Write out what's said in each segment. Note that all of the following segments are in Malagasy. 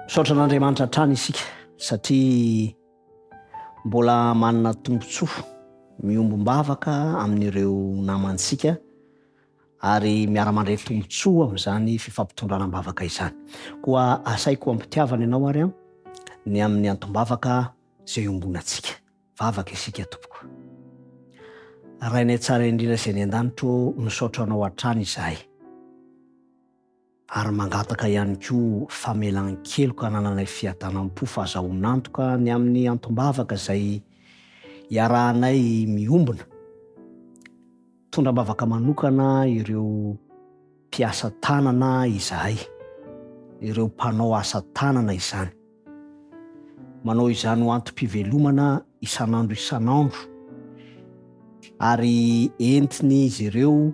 Misaotra an'Andriamanitra hatrany isika satria mbola manana tombontsoa miombom-bavaka amin'ireo namantsika ary miara-mandray tombontsoa amin'izany fifampitondrana am-bavaka izany. Koa asaiko ampitiavana ianao ary ny amin'ny antom-bavaka izay iombonantsika. Vavaka isika tompoko. Rainay tsara indrindra izay ny an-danitro misaotra anao hatrany izahay. Ary mangataka ihany koa famelan-keloka hanananay fiadanam-po fahazahoan'antoka ny amin'ny antom-bavaka izay iarahanay miombona. Tondram-bavaka manokana ireo mpiasa tanana izahay, ireo mpanao asa tanana izany. Manao izany ho antom-pivelomana isan'andro ary entiny izy ireo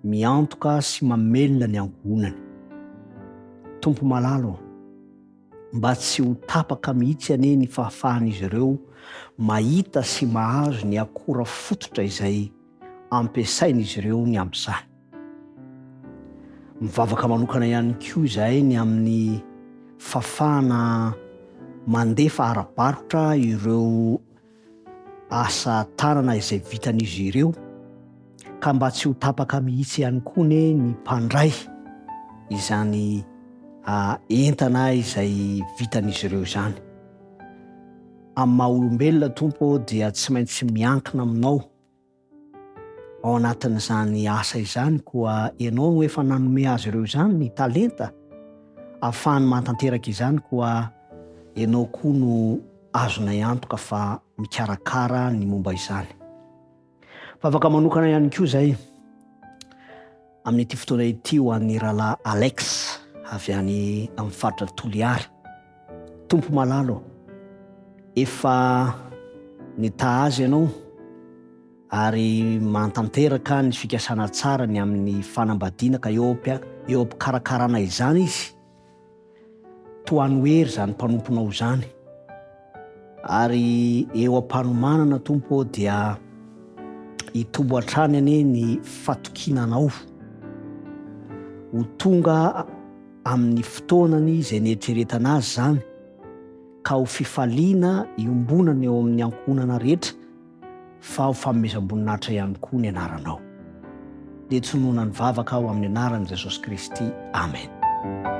miantoka sy mamelona ny angonany. Tompo malalo, mba tsy ho tapaka mihitsy anie ny fahafahan'izy ireo mahita sy mahazo ny akora fototra izay ampiasain'izy ireo ny amin'izany. Mivavaka manokana ihany koa izahay ny amin'ny fafana mandefa ara-barotra ireo asa tanana izay vitan'izy ireo, ka mba tsy ho tapaka mihitsy ihany koa ny mpandray izany entana izay vitan'izy ireo izany. Amin'ny maha olombelona tompo dia tsy maintsy miankina aminao ao anatin'izany asa izany, koa ianao no efa nanome azy ireo izany ny talenta ahafahany mantanteraka izany, koa ianao koa no azonay antoka fa mikarakara ny momba izany. Vavaka manokana ihany koa izay amin'ity fotoana ity ho an'ny rahalahy Alex avy any amin'ny faritra Toliary. Tompo malalo, efa nitahazy ianao ary mantanteraka ny fikasana tsara ny amin'ny fanambadiana, ka eo am-pikarakarana izany izy. Toany hery zany mpanomponao izany, ary eo am-panomanana tompo dia hitobo hatrany anie ny fatokinanao ho tonga amin'ny fotoanany izay nieritreretana azy zany, ka ho fifaliana iombonana eo amin'ny ankonana rehetra, fa ho fanomezam-boninahitra ihany koa ny anaranao. Dia tsonoana ny vavaka ao amin'ny anaran'i Jesosy Kristy. Amen.